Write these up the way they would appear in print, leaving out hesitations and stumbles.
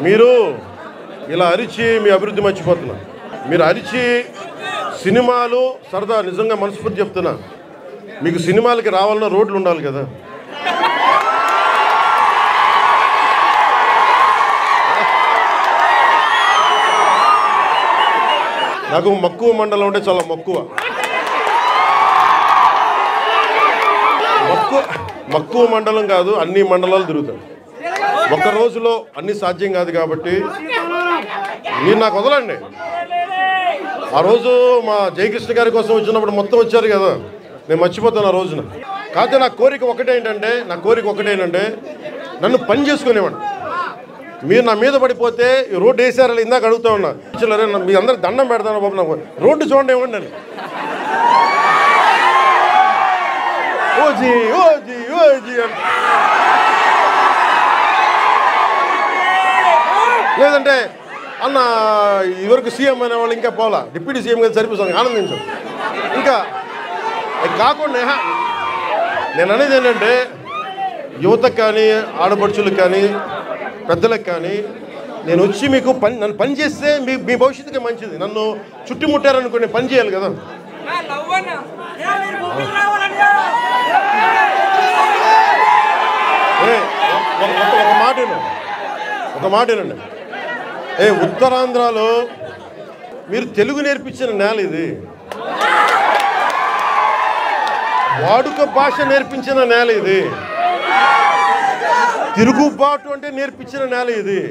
మీరు ఇలా అరిచి మీ అభివృద్ధి మర్చిపోతున్నారు. మీరు అరిచి సినిమాలు సరదా నిజంగా మనస్ఫూర్తి చెప్తున్నా, మీకు సినిమాలకి రావాలన్న రోడ్లు ఉండాలి కదా. నాకు మక్కువ మండలం అంటే చాలా మక్కువ మండలం కాదు, అన్ని మండలాలు తిరుగుతాయి. ఒక్క రోజులో అన్ని సాధ్యం కాదు కాబట్టి మీరు నాకు వదలండి. ఆ రోజు మా జయకృష్ణ గారి కోసం వచ్చినప్పుడు మొత్తం వచ్చారు కదా, నేను మర్చిపోతాను ఆ రోజున. కాకపోతే నా కోరిక ఒకటేంటంటే నన్ను పని చేసుకునేవాడు. మీరు నా మీద పడిపోతే రోడ్డు వేసారని ఇందాక అడుగుతా ఉన్నా. మీ అందరికి దండం పెడతాను బాబు, నాకు రోడ్డు చూడండి ఇవ్వండి అని. ఓజీ ఓజీ ఓజీ అని. లేదంటే అన్న ఇవరకు సీఎం అనే వాళ్ళు ఇంకా పోలా, డిప్యూటీ సీఎం గారు సరిపోతుంది, ఆనందించాం. ఇంకా కాకుండా నేను అనేది ఏంటంటే యువతకు కానీ ఆడపడుచులకు కానీ పెద్దలకు కానీ నేను వచ్చి మీకు నన్ను పని చేస్తే మీ భవిష్యత్తుకి మంచిది. నన్ను చుట్టుముట్టారనుకో నేను పని చేయాలి కదా. ఒక మాట ఏనండి, ఉత్తరాంధ్రలో మీరు తెలుగు నేర్పించిన నేల ఇది, వాడుక భాష నేర్పించిన నేల ఇది, తిరుగుబాటు అంటే నేర్పించిన నేల ఇది.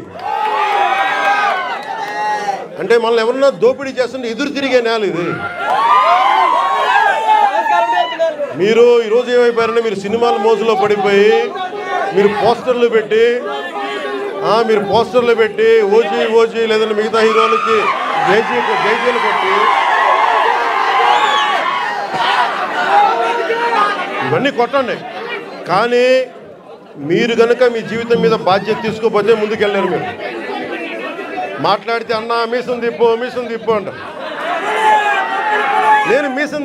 అంటే మనల్ని ఎవరన్నా దోపిడీ చేస్తుంటే ఎదురు తిరిగే నేల ఇది. మీరు ఈరోజు ఏమైపోయారంటే మీరు సినిమాల మోజులో పడిపోయి మీరు పోస్టర్లు పెట్టి ఓజీ లేదంటే మిగతా హీరోలకి జైజీలు కొట్టి ఇవన్నీ కొట్టండి. కానీ మీరు కనుక మీ జీవితం మీద బాధ్యత తీసుకోకపోతే ముందుకెళ్ళారు. మీరు మాట్లాడితే అన్న మీసం తిప్పు అంట. నేను మీసం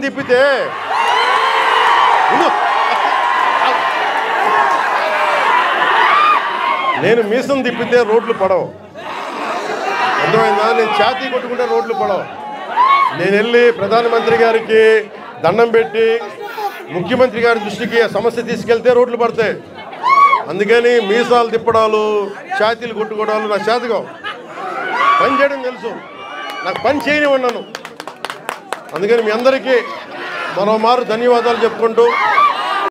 తిప్పితే రోడ్లు పడవు, అర్థమైందా? నేను ఛాతీ కొట్టుకుంటే రోడ్లు పడవు. నేను వెళ్ళి ప్రధానమంత్రి గారికి దండం పెట్టి ముఖ్యమంత్రి గారి దృష్టికి ఆ సమస్య తీసుకెళ్తే రోడ్లు పడతాయి. అందుకని మీసాలు తిప్పడాలు ఛాతీలు కొట్టుకోవడాలు నాకు చేతగా. పని చేయడం తెలుసు, నాకు పని చేయనివ్వన్నాను. అందుకని మీ అందరికీ మరోమారు ధన్యవాదాలు చెప్పుకుంటూ